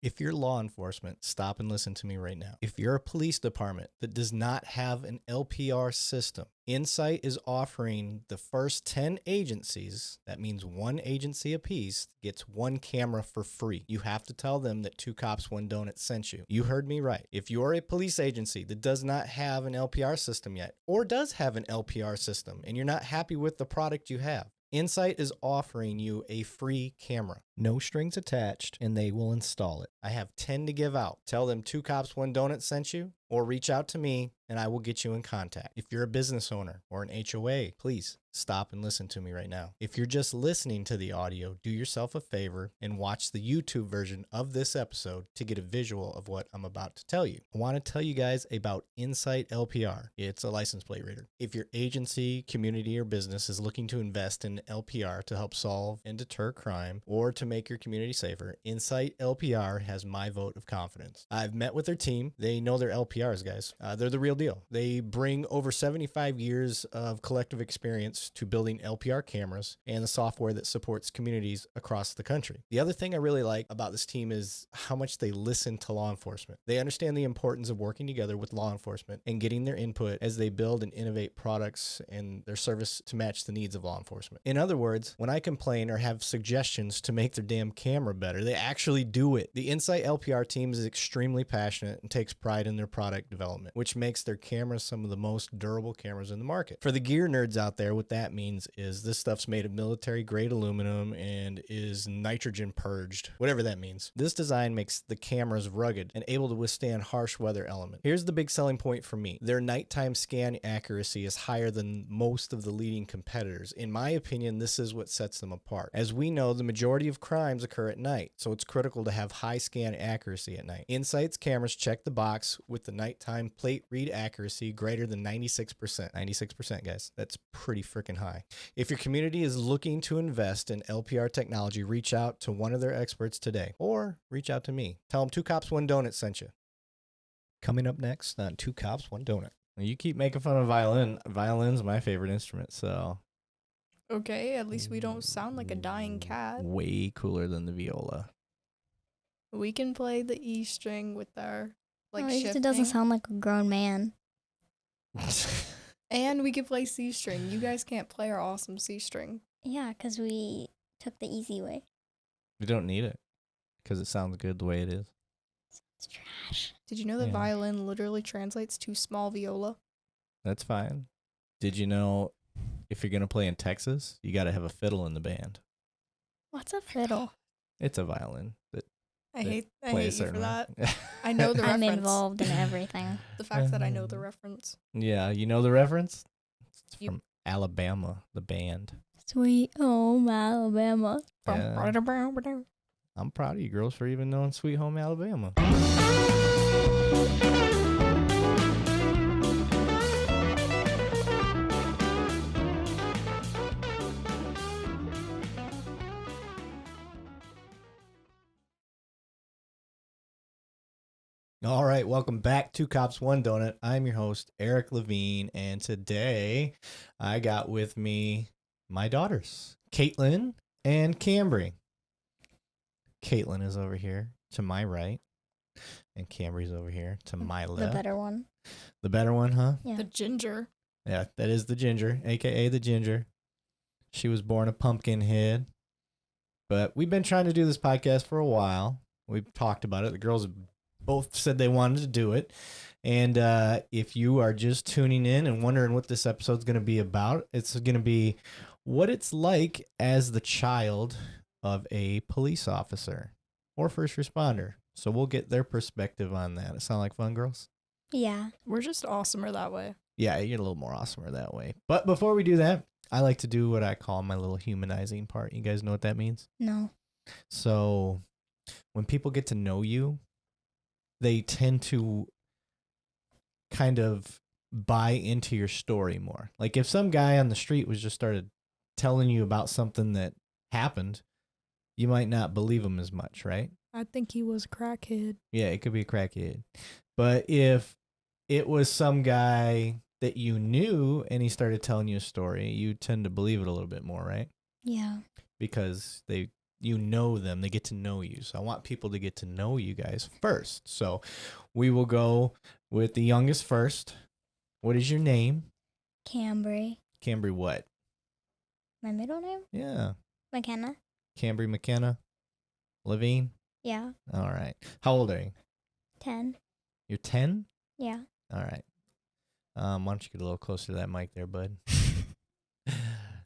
If you're law enforcement, stop and listen to me right now. If you're a police department that does not have an LPR system, Insight is offering the first 10 agencies, that means one agency apiece, gets one camera for free. You have to tell them that Two Cops, One Donut sent you. You heard me right. If you're a police agency that does not have an LPR system yet, or does have an LPR system, and you're not happy with the product you have, Insight is offering you a free camera. No strings attached, and they will install it. I have 10 to give out. Tell them Two Cops, One Donut sent you, or reach out to me, and I will get you in contact. If you're a business owner or an HOA, please stop and listen to me right now. If you're just listening to the audio, do yourself a favor and watch the YouTube version of this episode to get a visual of what I'm about to tell you. I want to tell you guys about Insight LPR. It's a license plate reader. If your agency, community, or business is looking to invest in LPR to help solve and deter crime or to make your community safer, Insight LPR has my vote of confidence. I've met with their team. They know their LPRs, guys. They're the real deal. They bring over 75 years of collective experience to building LPR cameras and the software that supports communities across the country. The other thing I really like about this team is how much they listen to law enforcement. They understand the importance of working together with law enforcement and getting their input as they build and innovate products and their service to match the needs of law enforcement. In other words, when I complain or have suggestions to make their damn camera better, they actually do it. The Insight LPR team is extremely passionate and takes pride in their product development, which makes their cameras some of the most durable cameras in the market. For the gear nerds out there, what that means is this stuff's made of military grade aluminum and is nitrogen purged, whatever that means. This design makes the cameras rugged and able to withstand harsh weather elements. Here's the big selling point for me. Their nighttime scan accuracy is higher than most of the leading competitors. In my opinion, this is what sets them apart. As we know, the majority of crimes occur at night, so it's critical to have high scan accuracy at night. Insight's cameras check the box with the nighttime plate read accuracy greater than 96%. 96%, guys. That's pretty freaking high. If your community is looking to invest in LPR technology, reach out to one of their experts today, or reach out to me. Tell them Two Cops, One Donut sent you. Coming up next on Two Cops, One Donut. You keep making fun of violin. Violin's my favorite instrument, so... Okay, at least we don't sound like a dying cat. Way cooler than the viola. We can play the E string with our, At least it doesn't sound like a grown man. And we can play C string. You guys can't play our awesome C string. Yeah, because we took the easy way. We don't need it, because it sounds good the way it is. It's trash. Did you know that violin literally translates to small viola? That's fine. Did you know if you're going to play in Texas, you got to have a fiddle in the band? What's a fiddle? It's a violin that I hate you for that. Way. I know the reference. I'm involved in everything. The fact that I know the reference. Yeah, you know the reference? It's from Alabama, the band. Sweet Home Alabama. Yeah. I'm proud of you girls for even knowing Sweet Home Alabama. All right, welcome back to Cops One Donut. I'm your host, Eric Levine, and today I got with me my daughters, Katelyn and Cambry. Katelyn is over here to my right, and Cambry's over here to my left. The better one. The better one, huh? Yeah. The ginger. Yeah, that is the ginger, a.k.a. the ginger. She was born a pumpkin head. But we've been trying to do this podcast for a while. We've talked about it. The girls both said they wanted to do it. And if you are just tuning in and wondering what this episode's going to be about, it's going to be what it's like as the child of a police officer or first responder. So we'll get their perspective on that. It sound like fun, girls? Yeah. We're just awesomer that way. Yeah, you're a little more awesomer that way. But before we do that, I like to do what I call my little humanizing part. You guys know what that means? No. So when people get to know you, they tend to kind of buy into your story more. Like if some guy on the street was just started telling you about something that happened, you might not believe him as much, right? I think he was a crackhead. Yeah, it could be a crackhead. But if it was some guy that you knew and he started telling you a story, you tend to believe it a little bit more, right? Yeah. Because they you know them. They get to know you. So I want people to get to know you guys first. So we will go with the youngest first. What is your name? Cambry. Cambry what? My middle name? Yeah. McKenna. Cambry McKenna. Levine. Yeah. All right. How old are you? 10. You're 10? Yeah. All right. Why don't you get a little closer to that mic there, bud?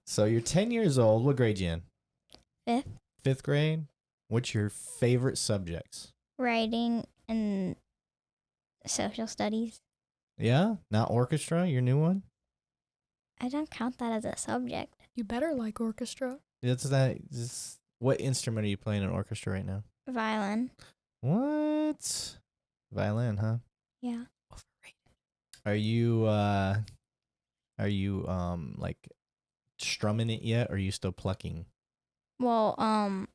So you're 10 years old. What grade you in? 5th. 5th grade? What's your favorite subjects? Writing and social studies. Yeah? Not orchestra, your new one? I don't count that as a subject. You better like orchestra. What instrument are you playing in orchestra right now? Violin. What? Violin, huh? Yeah. Are you like strumming it yet, or are you still plucking? Well,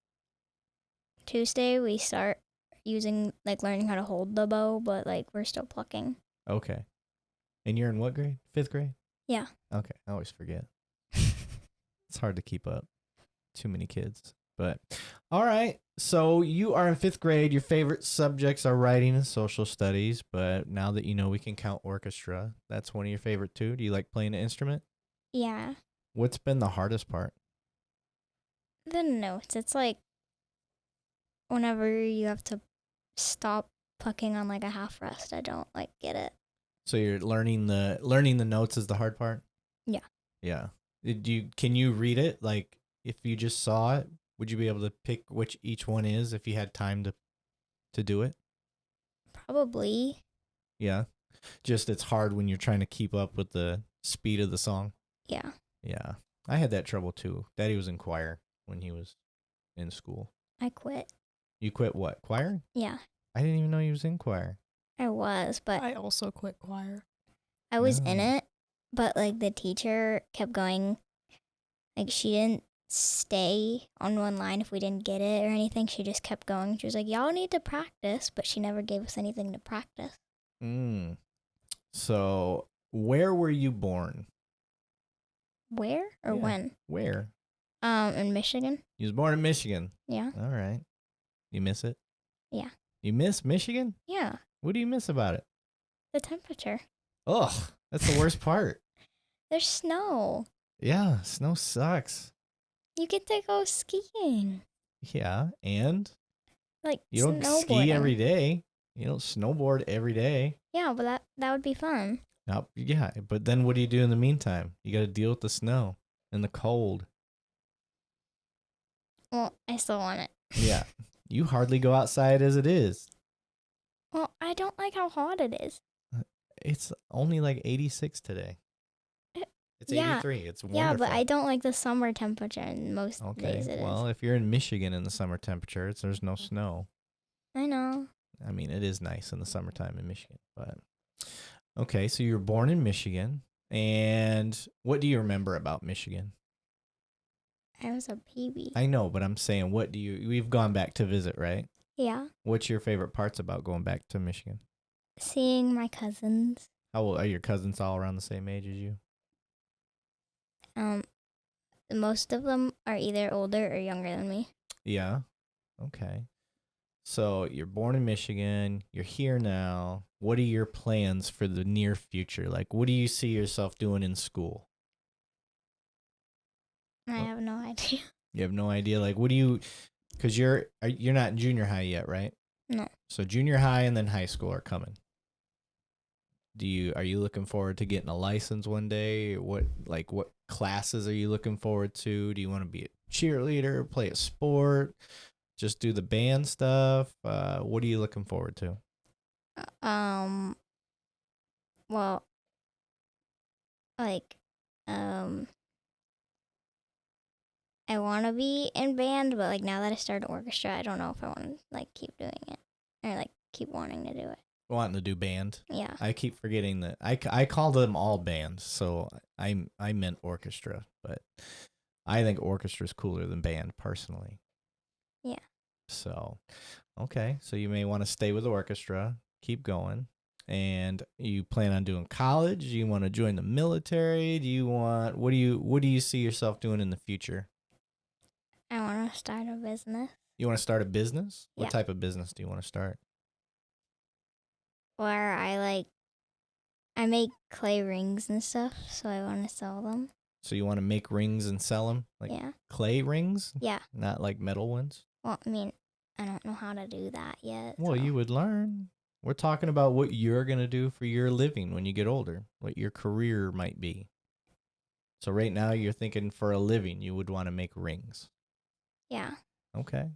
Tuesday we start learning how to hold the bow, but we're still plucking. Okay. And you're in what grade? 5th grade? Yeah. Okay. I always forget. It's hard to keep up. Too many kids. But all right. So you are in 5th grade. Your favorite subjects are writing and social studies. But now that you know we can count orchestra, that's one of your favorite too. Do you like playing an instrument? Yeah. What's been the hardest part? The notes. It's whenever you have to stop plucking on a half rest, I don't get it. So you're learning the notes is the hard part? Yeah. Yeah. Can you read it? Like if you just saw it, would you be able to pick which each one is if you had time to do it? Probably. Yeah. Just it's hard when you're trying to keep up with the speed of the song. Yeah. Yeah. I had that trouble too. Daddy was in choir when he was in school. I quit. You quit what? Choir? Yeah. I didn't even know you was in choir. I was, but I also quit choir. I was in No. it, but the teacher kept going. She didn't stay on one line if we didn't get it or anything. She just kept going. She was like, y'all need to practice, but she never gave us anything to practice. So where were you born? Where or Yeah. when? Where? In Michigan. You was born in Michigan. Yeah. All right. You miss it? Yeah. You miss Michigan? Yeah. What do you miss about it? The temperature. Ugh, that's the worst part. There's snow. Yeah, snow sucks. You get to go skiing. Yeah, and you don't snowboarding. ski every day. You don't snowboard every day. Yeah, but that would be fun. Yeah, but then what do you do in the meantime? You got to deal with the snow and the cold. Well, I still want it. Yeah, you hardly go outside as it is. Well, I don't like how hot it is. It's only like 86 today. It's Yeah. 83. It's wonderful. Yeah, but I don't like the summer temperature, and most Okay, days it is. well, if you're in Michigan in the summer temperature, there's no snow. I know. I mean, it is nice in the summertime in Michigan, but okay, so you were born in Michigan, and what do you remember about Michigan? I was a baby. I know, but I'm saying, we've gone back to visit, right? Yeah. What's your favorite parts about going back to Michigan? Seeing my cousins. How old are your cousins all around the same age as you? Most of them are either older or younger than me. Yeah. Okay. So you're born in Michigan. You're here now. What are your plans for the near future? Like, what do you see yourself doing in school? I have no idea. You have no idea. Like, what do you? Because you're not in junior high yet, right? No. So junior high and then high school are coming. Are you looking forward to getting a license one day? What classes are you looking forward to? Do you want to be a cheerleader, play a sport, just do the band stuff? What are you looking forward to? Well, I want to be in band, but now that I started orchestra, I don't know if I want to keep doing it or keep wanting to do it. Wanting to do band? Yeah. I keep forgetting that I call them all bands, so I meant orchestra, but I think orchestra is cooler than band personally. Yeah. So, okay, so you may want to stay with orchestra, keep going, and you plan on doing college? Do you want to join the military? What do you see yourself doing in the future? I want want to start a business You want to start a business? What Yeah. type of business do you want to start? where I make clay rings and stuff, so I want to sell them. So you want to make rings and sell them? Like Yeah. clay rings? Yeah. Not like metal ones? Well, I mean, I don't know how to do that yet. Well, so- you would learn. We're talking about what you're going to do for your living when you get older, what your career might be. So right now you're thinking for a living, you would want to make rings. Yeah. Okay.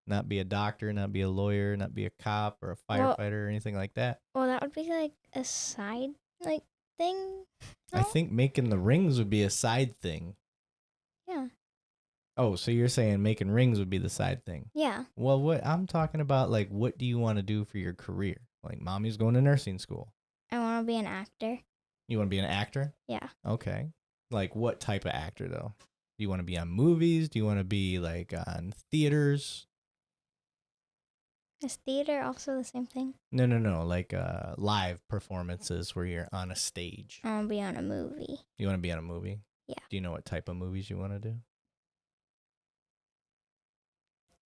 Not be a doctor, not be a lawyer, not be a cop or a Well- firefighter or anything like that. Well, that would be like a side thing. I No? think making the rings would be a side thing. Yeah. Oh, so you're saying making rings would be the side thing. Yeah. Well, what I'm talking about, like, what do you want to do for your career? Like, mommy's going to nursing school. I want to be an actor. You want to be an actor? Yeah. Okay. Like, what type of actor, though? Do you want to be on movies? Do you want to be, like, on theaters? Is theater also the same thing? No. Like, live performances where you're on a stage. I want to be on a movie. You want to be on a movie? Yeah. Do you know what type of movies you want to do?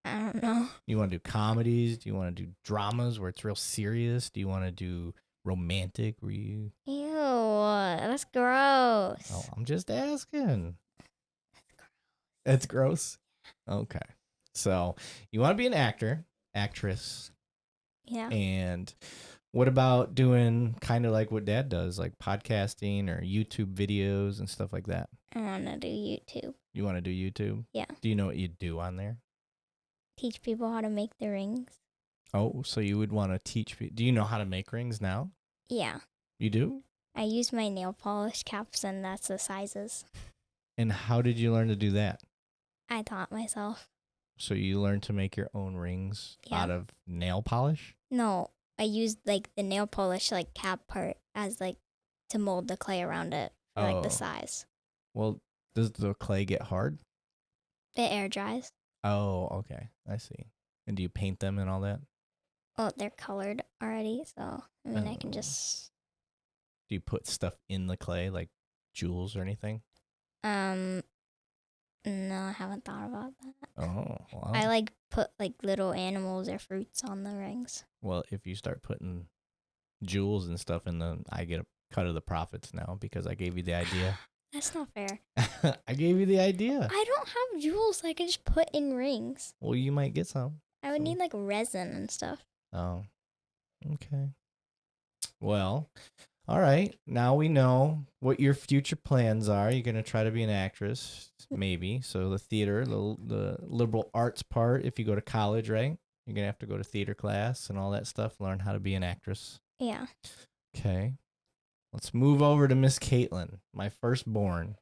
I don't know. You want to do comedies? Do you want to do dramas where it's real serious? Do you want to do romantic where you... Ew, that's gross. Oh, I'm just asking. It's gross? Okay. So you want to be an actor, actress. Yeah. And what about doing kind of like what Dad does, like podcasting or YouTube videos and stuff like that? I want to do YouTube. You want to do YouTube? Yeah. Do you know what you do on there? Teach people how to make the rings. Oh, so you would want to teach people. Do you know how to make rings now? Yeah. You do? I use my nail polish caps, and that's the sizes. And how did you learn to do that? I taught myself. So you learned to make your own rings Yeah. out of nail polish? No, I used the nail polish cap part as to mold the clay around it for Oh. the size. Well, does the clay get hard? It air dries. Oh, okay. I see. And do you paint them and all that? Oh, they're colored already, so I can Oh. just Do you put stuff in the clay, like jewels or anything? no, I haven't thought about that. Oh, wow. I put little animals or fruits on the rings. Well, if you start putting jewels and stuff in them, I get a cut of the profits now because I gave you the idea. That's not fair. I gave you the idea. I don't have jewels I can just put in rings. Well, you might get some. I would So- need resin and stuff. Oh, okay. Well, all right. Now we know what your future plans are. You're going to try to be an actress, maybe. So the theater, the liberal arts part, if you go to college, right? You're going to have to go to theater class and all that stuff, learn how to be an actress. Yeah. Okay. Let's move over to Miss Katelyn, my firstborn.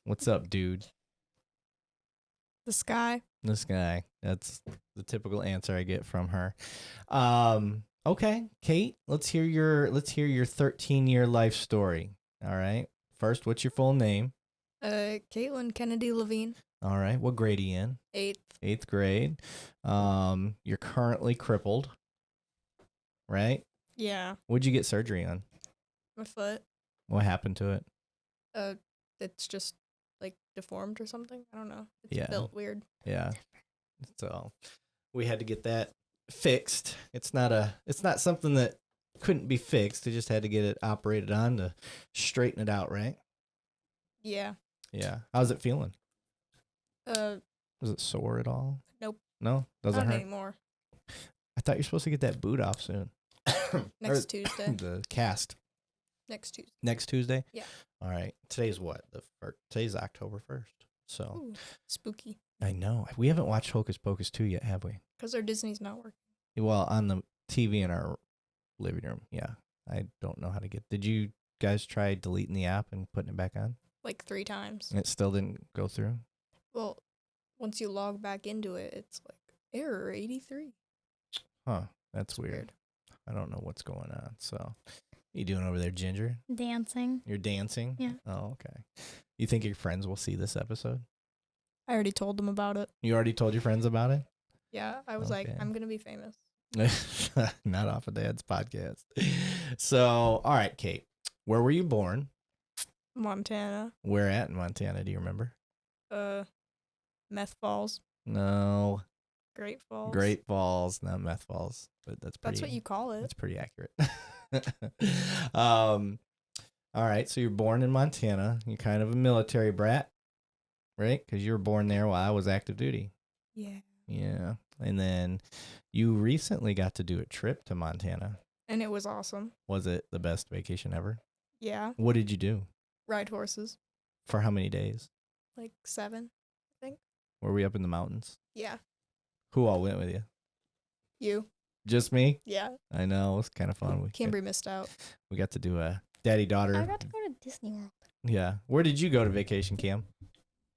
What's up, dude? The sky. This guy. That's the typical answer I get from her. Okay, Kate, let's hear your 13-year life story. All right. First, what's your full name? Caitlin Kennedy Levine. All right. What grade are you in? 8th. 8th grade. You're currently crippled. Right? Yeah. What'd you get surgery on? My foot. What happened to it? It's just deformed or something. I don't know. It's Yeah. built weird. Yeah. So we had to get that fixed. It's not something that couldn't be fixed. They just had to get it operated on to straighten it out, right? Yeah. Yeah. How's it feeling? Uh, Was it sore at all? Nope. No? Doesn't not hurt? anymore. I thought you're supposed to get that boot off soon. Next Or Tuesday. the cast. Next Tuesday. Next Tuesday? Yeah. All right. Today's what? Today's October 1st. So Ooh, spooky. I know. We haven't watched Hocus Pocus 2 yet, have we? Because our Disney's not working. Well, on the TV in our living room. Yeah. I don't know how to get. Did you guys try deleting the app and putting it back on? 3 times. And it still didn't go through? Well, once you log back into it, it's error 83. Huh. That's weird. I don't know what's going on. So, you doing over there, Ginger? Dancing. You're dancing? Yeah. Oh, okay. You think your friends will see this episode? I already told them about it. You already told your friends about it? Yeah, I was Okay. I'm going to be famous. Not off of Dad's podcast. So, all right, Kate. Where were you born? Montana. Where at in Montana? Do you remember? Meth Falls, No, Great Falls. Great Falls, not Meth Falls, but that's pretty. That's what you call it. That's pretty accurate. All right, so you're born in Montana. You're kind of a military brat, right? Because you were born there while I was active duty. Yeah. Yeah, and then you recently got to do a trip to Montana. And it was awesome. Was it the best vacation ever? Yeah. What did you do? Ride horses. For how many days? Like 7, I think. Were we up in the mountains? Yeah. Who all went with you? You. Just me? Yeah. I know, it was kind of fun. Cambry missed out. We got to do a daddy-daughter. I got to go to Disney World. Yeah. Where did you go to vacation, Cam?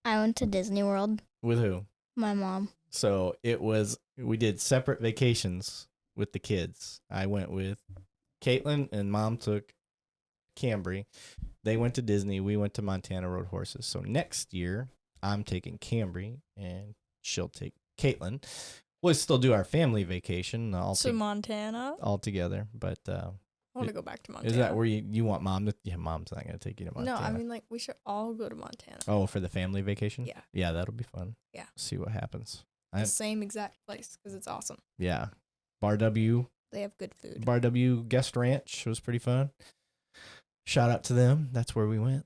I went to Disney World. With who? My mom. So we did separate vacations with the kids. I went with Katelyn and mom took Cambry. They went to Disney. We went to Montana, rode horses. So next year, I'm taking Cambry and she'll take Katelyn. We'll still do our family vacation To Montana? all together. But I want to go back to Montana. is that where you want mom to? Yeah, mom's not going to take you to Montana. No, I mean, like, we should all go to Montana. Oh, for the family vacation? Yeah. Yeah, that'll be fun. Yeah. See what happens. The same exact place, because it's awesome. Yeah. Bar W They have good food. Bar W Guest Ranch was pretty fun. Shout out to them. That's where we went.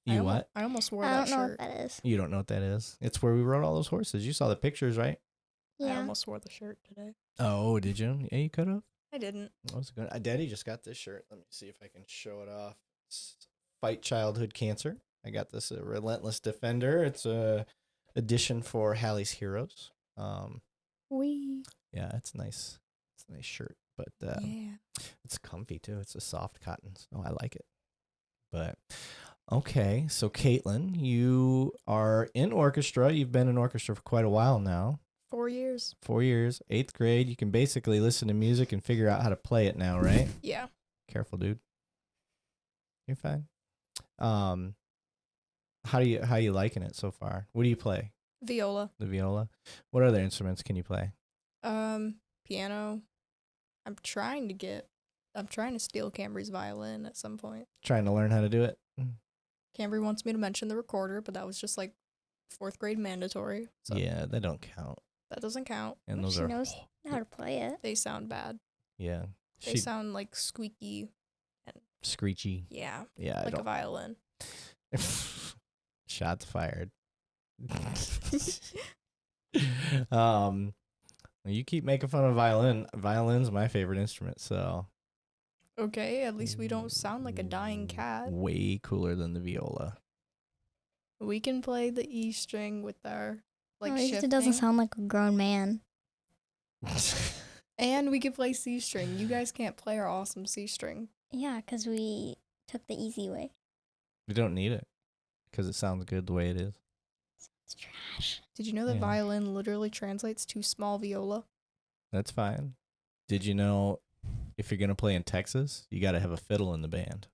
You what? I almost wore I that don't know shirt. what that is. You don't know what that is? It's where we rode all those horses. You saw the pictures, right? I Yeah. almost wore the shirt today. Oh, did you? Yeah, you could have. I didn't. I was good. Daddy just got this shirt. Let me see if I can show it off. It's Fight Childhood Cancer. I got this Relentless Defender. It's a edition for Hallie's Heroes. Yeah, it's nice. It's a nice shirt, but Yeah. it's comfy too. It's a soft cotton, so I like it. But okay, so Katelyn, you are in orchestra. You've been in orchestra for quite a while now. 4 years. 4 years, 8th grade. You can basically listen to music and figure out how to play it now, right? Yeah. Careful, dude. You're fine. How you liking it so far? What do you play? Viola. The viola. What other instruments can you play? Piano. I'm trying to steal Cambry's violin at some point. Trying to learn how to do it. Cambry wants me to mention the recorder, but that was just like 4th grade mandatory. So Yeah, they don't count. that doesn't count. And Well, those she are knows how to play it. They sound bad. yeah, They sound like squeaky. screechy. Yeah. Yeah, I Like a don't. violin. Shots fired. You keep making fun of violin. Violin's my favorite instrument, so Okay, at least we don't sound like a dying cat. way cooler than the viola. We can play the E string with our like At least shifting. it doesn't sound like a grown man. And we can play C string. You guys can't play our awesome C string. Yeah, because we took the easy way. We don't need it because it sounds good the way it is. It's trash. Did you know that Yeah. violin literally translates to small viola? That's fine. Did you know if you're gonna play in Texas, you got to have a fiddle in the band?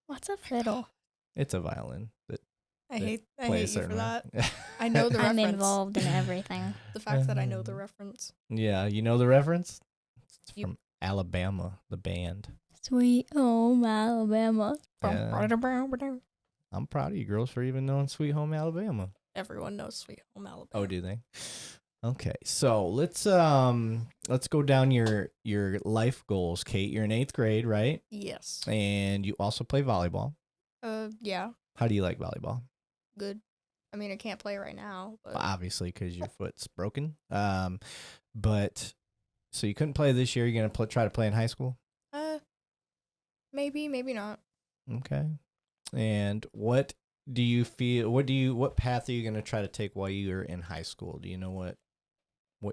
What's a fiddle? It's a violin that I They hate play a you for certain that. way. I know the I'm reference. involved in everything. The fact that I know the reference. Yeah, you know the reference? It's You- from Alabama, the band. Sweet home Alabama. Yeah. I'm proud of you girls for even knowing Sweet Home Alabama. Everyone knows Sweet Home Alabama. Oh, do they? Okay, so let's go down your life goals, Kate. You're in 8th grade, right? Yes. And you also play volleyball. Yeah, How do you like volleyball? good. I mean, I can't play right now, but Well, obviously, because your foot's broken. But so you couldn't play this year. You're gonna try to play in high school. maybe not. Okay. And what do you feel? What path are you gonna try to take while you're in high school? Do you know what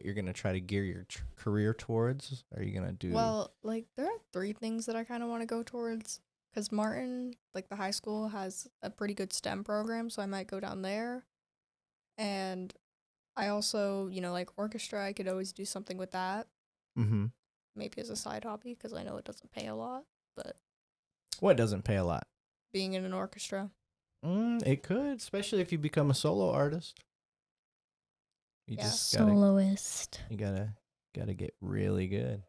you're gonna try to gear your career towards? Are you gonna do? Well, like there are 3 things that I kind of want to go towards. Because Martin, like the high school, has a pretty good STEM program, so I might go down there. And I also, like orchestra, I could always do something with that. Mm-hmm. Maybe as a side hobby, because I know it doesn't pay a lot. But What doesn't pay a lot? being in an orchestra. It could, especially if you become a solo artist. You Yeah. just gotta, Soloist. you gotta get really good.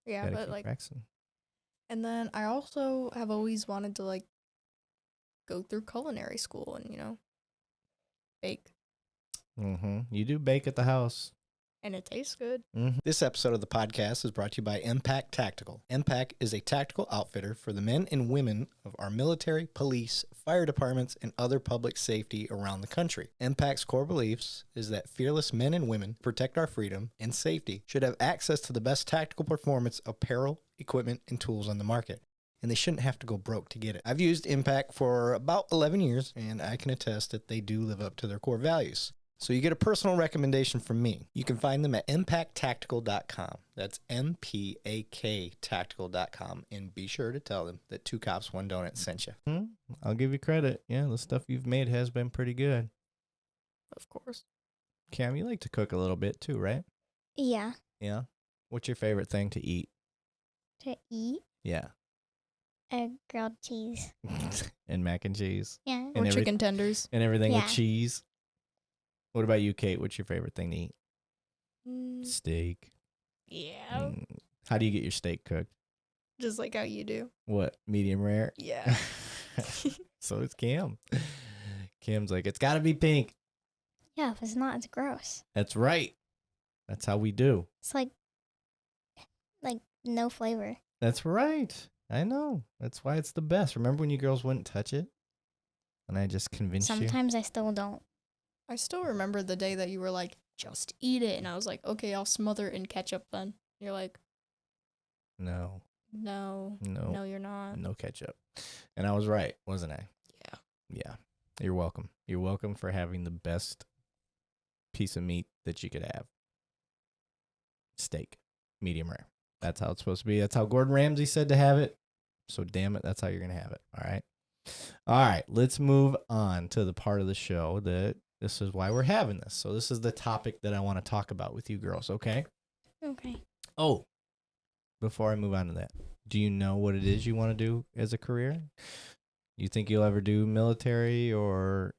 Yeah, Gotta but keep like, practicing. and then I also have always wanted to like go through culinary school and, bake. You do bake at the house. And it tastes good. This episode of the podcast is brought to you by Impact Tactical. Impact is a tactical outfitter for the men and women of our military, police, fire departments, and other public safety around the country. Impact's core beliefs is that fearless men and women protect our freedom and safety should have access to the best tactical performance apparel, equipment, and tools on the market. And they shouldn't have to go broke to get it. I've used Impact for about 11 years, and I can attest that they do live up to their core values. So you get a personal recommendation from me. You can find them at impacttactical.com. That's MPAK tactical.com. And be sure to tell them that 2 Cops, 1 Donut sent you. I'll give you credit. Yeah, the stuff you've made has been pretty good. Of course. Cam, you like to cook a little bit too, right? Yeah. Yeah. What's your favorite thing to eat? To eat? Yeah. Grilled cheese. And mac and cheese. Yeah. Or chicken tenders. And everything with Yeah. cheese. What about you, Kate? What's your favorite thing to eat? Steak. Yeah. How do you get your steak cooked? Just like how you do. What? Medium rare? Yeah. So it's Cam. Cam's like, it's got to be pink. Yeah, if it's not, it's gross. That's right. That's how we do. It's like no flavor. That's right. I know. That's why it's the best. Remember when you girls wouldn't touch it? And I just convinced you? Sometimes I still don't. I still remember the day that you were like, just eat it. And I was like, okay, I'll smother it in ketchup then. You're like, No. no, you're not. No ketchup. And I was right, wasn't I? Yeah. Yeah. You're welcome. You're welcome for having the best piece of meat that you could have. Steak. Medium rare. That's how it's supposed to be. That's how Gordon Ramsay said to have it. So damn it, that's how you're going to have it. All right. All right. Let's move on to the part of the show that this is why we're having this. So this is the topic that I want to talk about with you girls. Okay. Okay. Oh, before I move on to that, do you know what it is you want to do as a career? You think you'll ever do military or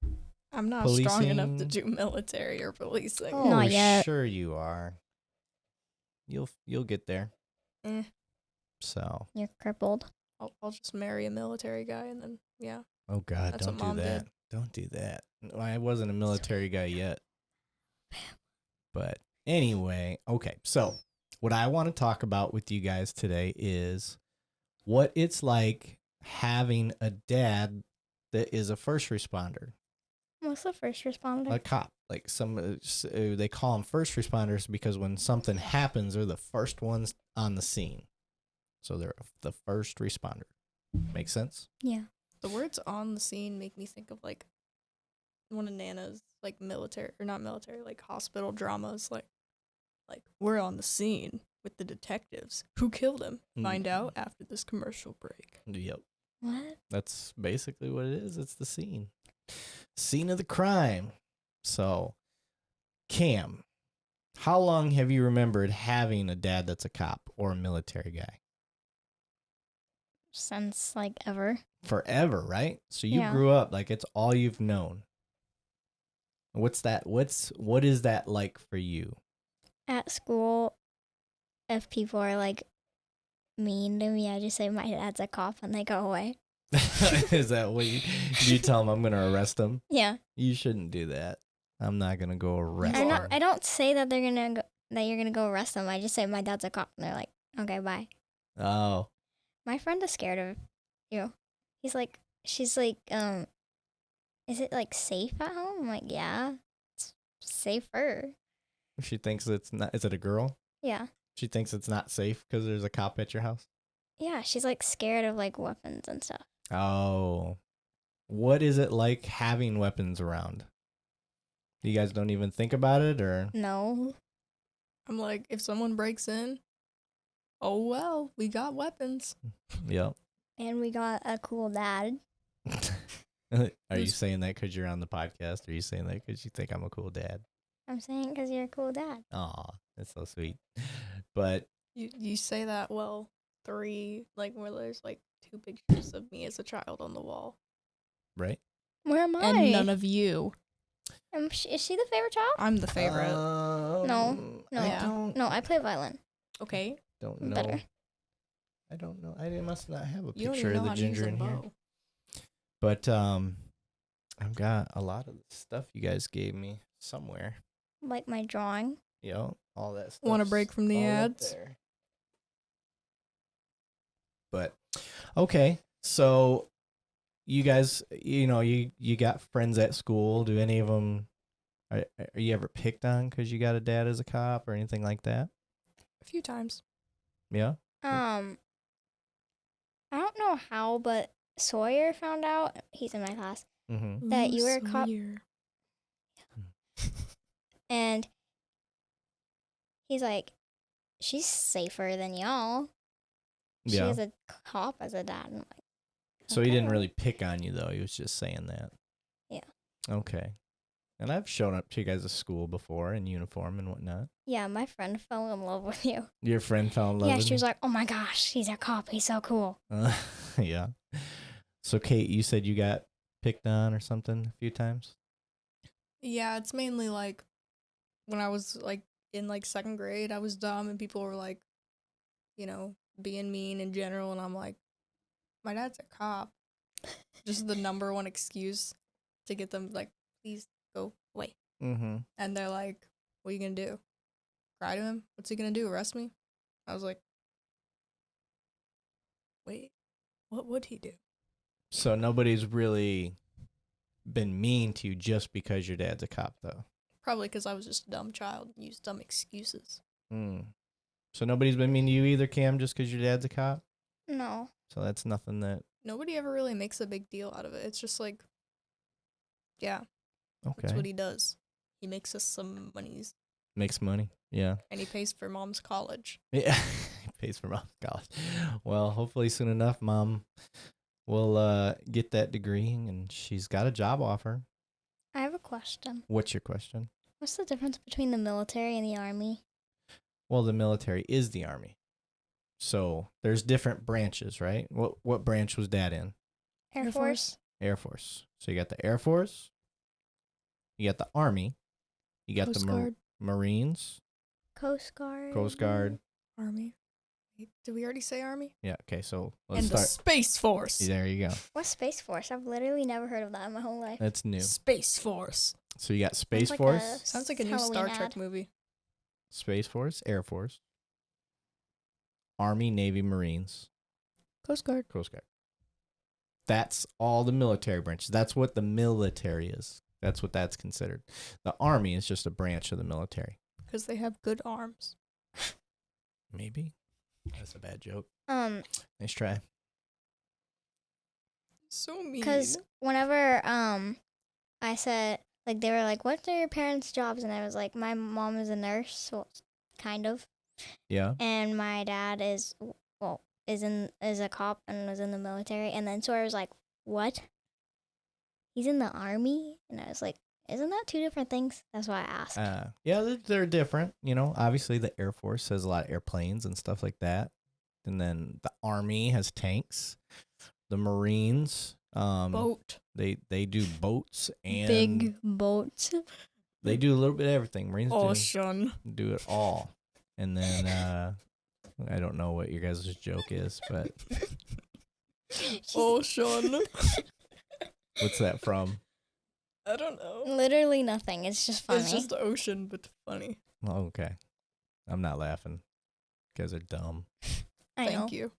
I'm not policing? strong enough to do military or policing. Oh, Not yet. sure you are. You'll get there. Eh. So. You're crippled. I'll just marry a military guy and then, yeah. Oh God, That's don't what do Mom that. did. Don't do that. I wasn't a military guy yet. But anyway, okay. So what I want to talk about with you guys today is what it's like having a dad that is a first responder, What's the first responder? a cop. Like they call them first responders because when something happens, they're the first ones on the scene. So they're the first responder. Make sense? Yeah. The words on the scene make me think of like one of Nana's like military or not military, like hospital dramas, like we're on the scene with the detectives. Who killed him? Find out after this commercial break. Yep. What? That's basically what it is. It's the scene. Scene of the crime. So, Cam, how long have you remembered having a dad that's a cop or a military guy? Since like ever. Forever, right? So you Yeah. grew up like it's all you've known. What's that? What is that like for you? At school, if people are like mean to me, I just say my dad's a cop and they go away. Is that what you tell them I'm going to arrest them? Yeah. You shouldn't do that. I'm not going to go arrest I'm them. not, I don't say that you're gonna go arrest them. I just say my dad's a cop and they're like, okay, bye. Oh. My friend is scared of you. She's like, is it like safe at home? I'm like, yeah, it's safer. She thinks it's not. Is it a girl? Yeah. She thinks it's not safe because there's a cop at your house? Yeah, she's like scared of like weapons and stuff. Oh. What is it like having weapons around? You guys don't even think about it, or? No. I'm like, if someone breaks in, oh well, we got weapons. Yep. And we got a cool dad. Are you saying that because you're on the podcast? Or are you saying that because you think I'm a cool dad? I'm saying because you're a cool dad. Aw, that's so sweet. But You say that, well, 3, like where there's like 2 pictures of me as a child on the wall. right? Where am I? And none of you. Is she the favorite child? I'm the favorite. No. No, I play violin. Okay. Don't know. Better. I don't know. I must not have a You don't picture even of know the how to use ginger a in here. bow. But I've got a lot of the stuff you guys gave me somewhere. Like my drawing. All that stuff. Want a break from the ads? But okay, so you guys, you got friends at school. Do any of them? Are you ever picked on because you got a dad as a cop or anything like that? A few times. Yeah. I don't know how, but Sawyer found out, he's in my class, Mm-hmm. that you were a cop. Sawyer. And he's like, she's safer than y'all. She Yeah. has a cop as a dad. I'm like, So he didn't okay. really pick on you though. He was just saying that. Yeah. Okay. And I've shown up to you guys at school before in uniform and whatnot. Yeah, my friend fell in love with you. Your friend fell in love Yeah, with she was like, oh my gosh, he's a cop. He's so cool. yeah. So Kate, you said you got picked on or something a few times? Yeah, it's mainly like when I was like in like second grade, I was dumb and people were like, being mean in general, and I'm like, my dad's a cop. Just the number one excuse to get them like, please go away. Mm-hmm. And they're like, what are you gonna do? Cry to him? What's he gonna do? Arrest me? I was like, wait, what would he do? So nobody's really been mean to you just because your dad's a cop, though. Probably because I was just a dumb child and used dumb excuses. So nobody's been mean to you either, Cam, just because your dad's a cop? No. So that's nothing that... Nobody ever really makes a big deal out of it. It's just like, yeah, Okay. that's what he does. He makes us some monies. Makes money. Yeah. And he pays for mom's college. Yeah. He pays for mom's college. Well, hopefully soon enough, mom will get that degree and she's got a job offer. I have a question. What's your question? What's the difference between the military and the army? Well, the military is the army. So there's different branches, right? What branch was Dad in? Air Force. Air Force. So you got the Air Force, you got the Army, you got Coast the Guard. Marines, Coast Guard. Coast Guard. Army. Wait, did we already say Army? Yeah, okay, so let's And the start. Space Force. There you go. What's Space Force? I've literally never heard of that in my whole life. That's new. Space Force. So you got Space like Force, Sounds like a new Halloween Star ad. Trek movie. Space Force, Air Force, Army, Navy, Marines, Coast Guard. Coast Guard. That's all the military branches. That's what the military is. That's what that's considered. The Army is just a branch of the military. Because they have good arms. Maybe. That's a bad joke. Nice try. So mean. Because whenever I said, like, they were like, what are your parents' jobs? And I was like, my mom is a nurse, well, kind of. Yeah. And my dad is a cop and was in the military. And then so I was like, what? He's in the army? And I was like, isn't that two different things? That's why I asked. Yeah, they're different. Obviously the Air Force has a lot of airplanes and stuff like that. And then the Army has tanks. The Marines, boat. They do boats and Big boats. they do a little bit of everything. Marines Ocean. do it all. And then I don't know what your guys' joke is, but Ocean. what's that from? I don't know. Literally nothing. It's just funny. It's just the ocean, but funny. Oh, okay. I'm not laughing. You guys are dumb. I know. Thank you.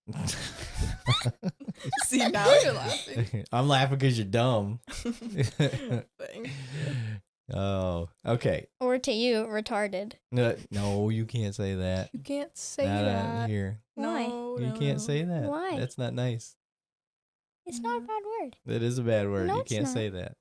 See, now you're laughing. I'm laughing because you're dumb. Thank Oh, okay. Or to you, retarded. No, you can't say that. You can't say Not that. out here. Why? No, You no, can't no. say that. Why? That's not nice. It's not a bad word. That is a bad word. No, You it's can't not. say that.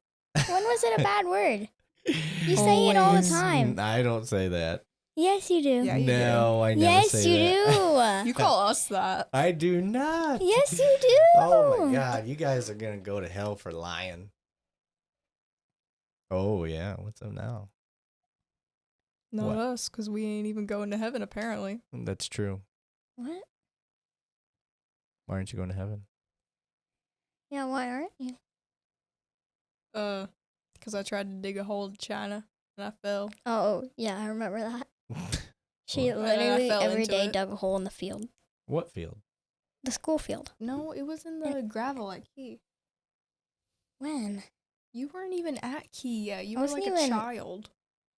When was it a bad word? You say it all the Always. time. I don't say that. Yes, you do. Yeah, you do. No, I never Yes, say you that. do. You call us that. I do not. Yes, you do. Oh my God, you guys are gonna go to hell for lying. Oh yeah, what's up now? Not What? us, because we ain't even going to heaven, apparently. That's true. What? Why aren't you going to heaven? Yeah, why aren't you? Because I tried to dig a hole in China, and I fell. Oh, yeah, I remember that. She What? literally fell every into day it. dug a hole in the field. What field? The school field. No, it was in the gravel at Key. When? You weren't even at Key yet. You I were wasn't like a even- child.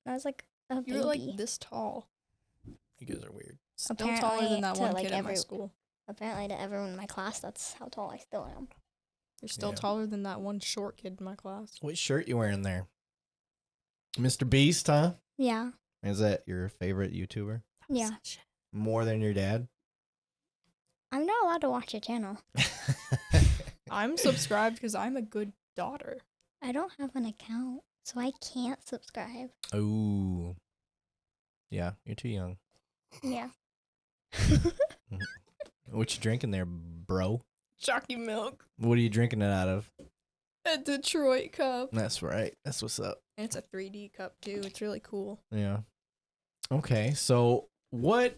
I was like a baby. You were like this tall. You guys are weird. Still taller Apparently than that to, one like, kid at my school. Apparently to everyone in my class, that's how tall I still am. You're still Yeah. taller than that one short kid in my class. What shirt you wearing there? Mr. Beast, huh? Yeah. Is that your favorite YouTuber? Yeah. More than your dad? I'm not allowed to watch a channel. I'm subscribed because I'm a good daughter. I don't have an account, so I can't subscribe. Oh. Yeah, you're too young. Yeah. What you drinking there, bro? Jockey milk. What are you drinking it out of? A Detroit cup. That's right. That's what's up. And it's a 3D cup too. It's really cool. Yeah. Okay, so what's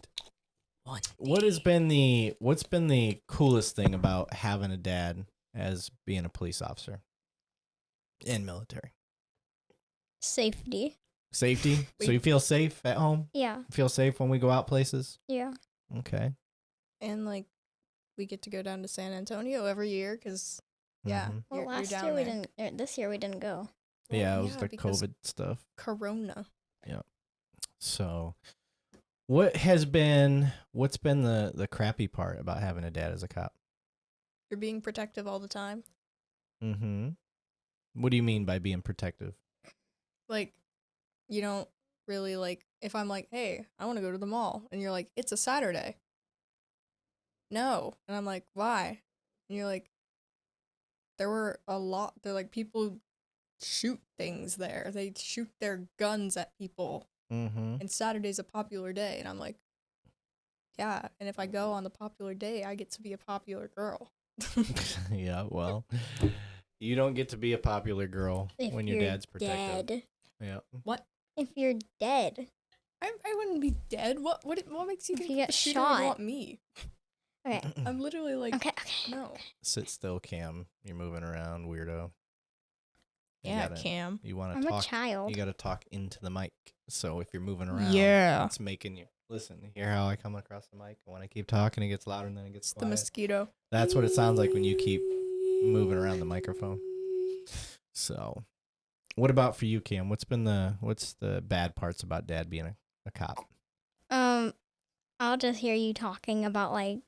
been the coolest thing about having a dad as being a police officer and military? Safety. Safety? So you feel safe at home? Yeah. Feel safe when we go out places? Yeah. Okay. And like, we get to go down to San Antonio every year because, yeah, Mhm. Well, you're last down year we there. didn't. This year we didn't go. Yeah, it was the because COVID stuff. Corona. So what's been the crappy part about having a dad as a cop? You're being protective all the time. Mm-hmm. What do you mean by being protective? Like, you don't really like, if I'm like, hey, I want to go to the mall. And you're like, it's a Saturday. No. And I'm like, why? And you're like, they're like, people shoot things there. They shoot their guns at people. Mm-hmm. And Saturday's a popular day. And I'm like, yeah. And if I go on the popular day, I get to be a popular girl. Yeah, well, you don't get to be a popular girl If when your you're dad's protective. dead. Yeah. If you're dead. I wouldn't be dead. What makes you If think you get the shooter would shot. want me? Okay. I'm literally like, Okay. no. Sit still, Cam. You're moving around, weirdo. You Yeah, gotta- Cam. You want to I'm a talk. child. You got to talk into the mic. So if you're moving around, Yeah. it's making you listen. Hear how I come across the mic? And when I keep talking, it gets louder and then it gets The quiet. mosquito. That's what it sounds like when you keep moving around the microphone. So, what about for you, Cam? What's the bad parts about Dad being a cop? I'll just hear you talking about like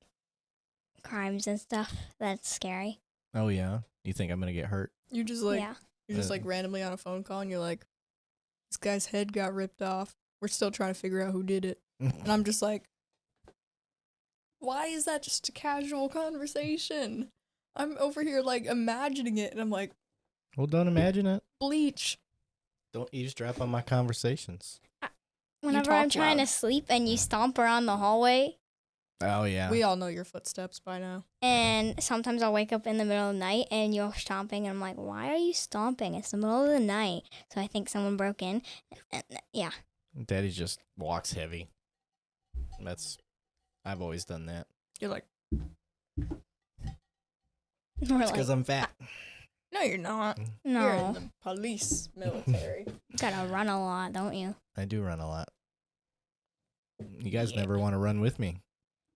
crimes and stuff. That's scary. Oh yeah, you think I'm gonna get hurt? You just like Yeah. you're just like randomly on a phone call and you're like, this guy's head got ripped off. We're still trying to figure out who did it. And I'm just like, why is that just a casual conversation? I'm over here like imagining it and I'm like, Well, don't imagine it. bleach. Don't eavesdrop on my conversations. Whenever I'm talk trying loud. to sleep and you stomp around the hallway, Oh yeah. We all know your footsteps by now. and sometimes I'll wake up in the middle of the night and you're stomping, and I'm like, why are you stomping? It's the middle of the night. So I think someone broke in. And, yeah. Daddy just walks heavy. I've always done that. You're like, Or It's because like, I'm fat. no, you're not. You're in no. the police military. You gotta run a lot, don't you? I do run a lot. You guys Yeah. never want to run with me.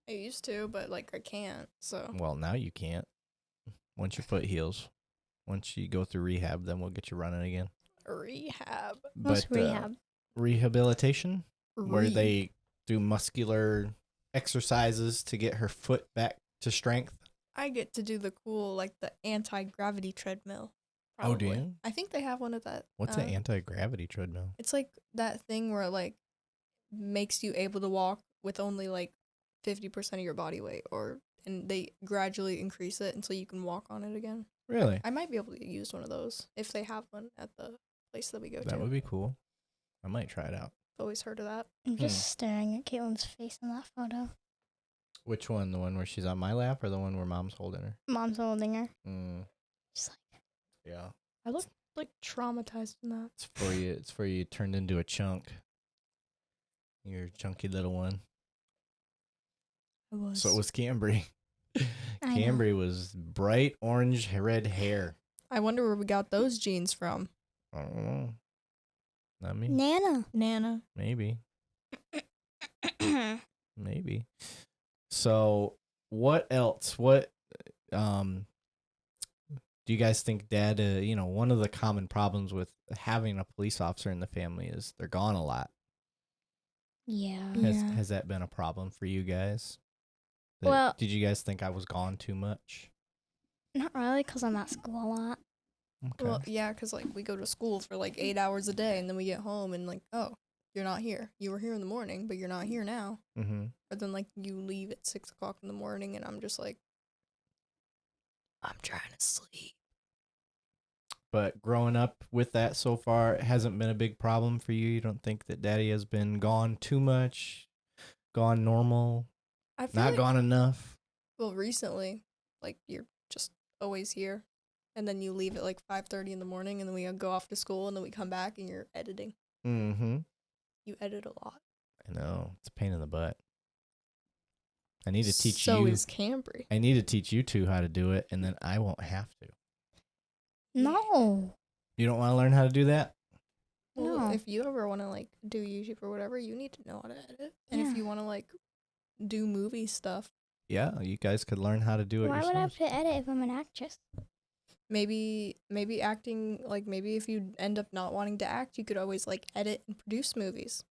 I used to, but like I can't. So Well, now you can't. Once your foot heals, once you go through rehab, then we'll get you running again. rehab. What's But, rehab? Rehabilitation, where Re- they do muscular exercises to get her foot back to strength. I get to do the cool like the anti-gravity treadmill. Oh, do probably. you? I think they have one of that. What's an anti-gravity treadmill? It's like that thing where it like makes you able to walk with only like 50% of your body weight, and they gradually increase it until you can walk on it again. Really? I might be able to use one of those if they have one at the place that we go to. That would be cool. I might try it out. Always heard of that. I'm just staring at Caitlin's face in that photo. Which one? The one where she's on my lap or the one where mom's holding her? Mom's holding her. She's like, Yeah. I look like traumatized in that. It's for you. It's for you turned into a chunk. You're a chunky little one. I was. So it was Cambry. I know. Cambry was bright orange red hair. I wonder where we got those genes from. I don't know. Not me. Nana. Nana. Maybe. Maybe. So what else? What Do you guys think Dad, one of the common problems with having a police officer in the family is they're gone a lot. Yeah. Has that been a problem for you guys? Well- Did you guys think I was gone too much? Not really, because I'm at school a lot. Okay. Well, yeah, because, like, we go to school for, like, 8 hours a day, and then we get home, and, like, oh, you're not here. You were here in the morning, but you're not here now. Mm-hmm. Or then, like, you leave at 6 o'clock in the morning, and I'm just like, I'm trying to sleep. But growing up with that so far, it hasn't been a big problem for you? You don't think that Daddy has been gone too much? Gone normal? I feel Not like, gone enough? well, recently, like, you're just always here. And then you leave at, like, 5:30 in the morning, and then we go off to school, and then we come back, and you're editing. Mm-hmm. You edit a lot. I know. It's a pain in the butt. I need to teach So you. is Cambry. I need to teach you two how to do it, and then I won't have to. No. You don't want to learn how to do that? Well, No. if you ever want to, like, do YouTube or whatever, you need to know how to edit. And Yeah. if you want to, like, do movie stuff, Yeah, you guys could learn how to do it Why would I have yourselves. to edit if I'm an actress? maybe acting, like, maybe if you end up not wanting to act, you could always, like, edit and produce movies.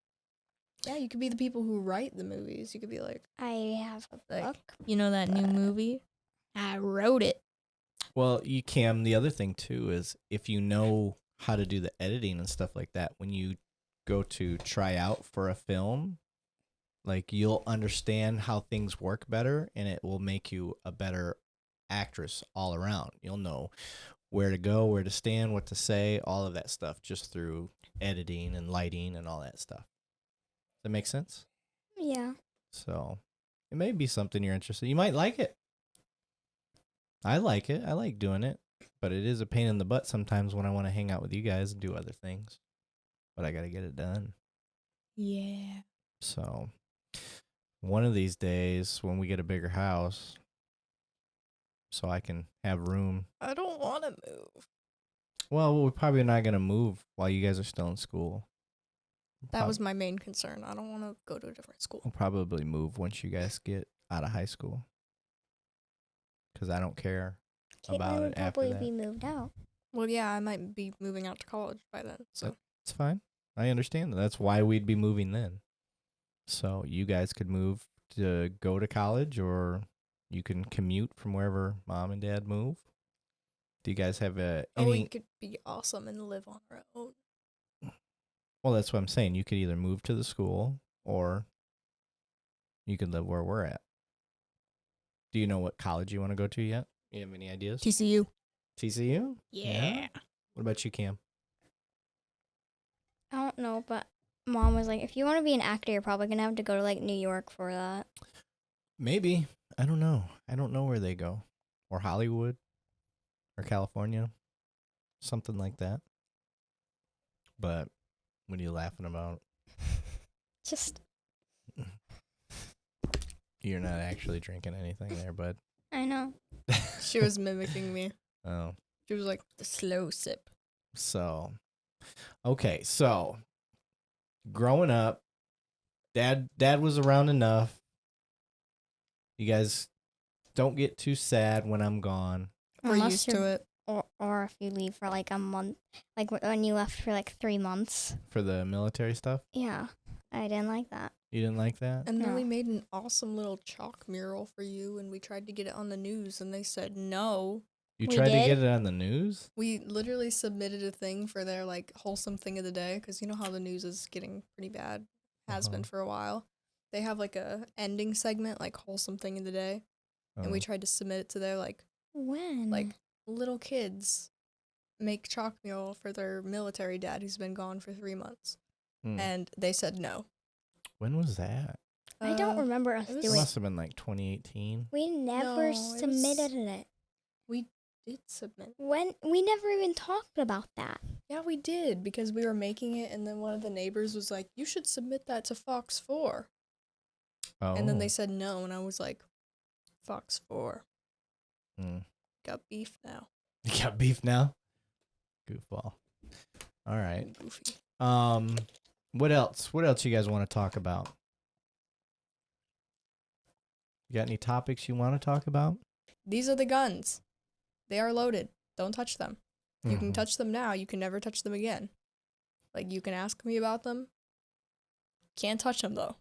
Yeah, you could be the people who write the movies. You could be like, I have a Like- book. you know that new But- movie? I wrote it. Well, you can. The other thing, too, is if you know how to do the editing and stuff like that, when you go to try out for a film, like, you'll understand how things work better, and it will make you a better actress all around. You'll know where to go, where to stand, what to say, all of that stuff just through editing and lighting and all that stuff. Does that make sense? Yeah. So it may be something you're interested in. You might like it. I like it. I like doing it. But it is a pain in the butt sometimes when I want to hang out with you guys and do other things. But I got to get it done. Yeah. So one of these days when we get a bigger house, so I can have room. I don't want to move. Well, we're probably not going to move while you guys are still in school. That was my main concern. I don't want to go to a different school. We'll probably move once you guys get out of high school. Because I don't care about Caitlin would it after probably that. be moved out. Well, yeah, I might be moving out to college by then. So It's fine. I understand that. That's why we'd be moving then. So you guys could move to go to college, or you can commute from wherever mom and dad move. Do you guys have we any? could be awesome and live on our own. Well, that's what I'm saying. You could either move to the school, or you could live where we're at. Do you know what college you want to go to yet? You have any ideas? TCU. TCU? Yeah. What about you, Cam? I don't know, but Mom was like, if you want to be an actor, you're probably going to have to go to, like, New York for that. Maybe. I don't know. I don't know where they go. Or Hollywood. Or California. Something like that. But what are you laughing about? Just, You're not actually drinking anything there, bud. I know. She was mimicking me. Oh. She was like, the slow sip. So, okay. So, growing up, dad was around enough. You guys don't get too sad when I'm gone. We're Unless used you're- to it. Or if you leave for, like, a month. Like, when you left for, like, 3 months. For the military stuff. Yeah. I didn't like that. You didn't like that? And then No. we made an awesome little chalk mural for you, and we tried to get it on the news, and they said no. You We tried to did? get it on the news? We literally submitted a thing for their, like, wholesome thing of the day, because you know how the news is getting pretty bad, has been Uh-huh. for a while. They have, like, a ending segment, like, wholesome thing of the day, and we Oh. tried to submit it to their, like, When? little kids make chalk mural for their military dad who's been gone for 3 months, Hmm. and they said no. When was that? I don't remember us it was- It doing must have been like 2018. We never No, it was- submitted it. We did submit. When we never even talked about that. Yeah, we did, because we were making it, and then one of the neighbors was like, you should submit that to Fox 4. Oh. And then they said no, and I was like, Fox 4. Hmm. Got beef now. You got beef now? Goofball. All right. Goofy. What else? What else you guys want to talk about? You got any topics you want to talk about? These are the guns. They are loaded. don't touch them. You can touch them now. You can never touch them again. Like, you can ask me about them. Can't touch them, though.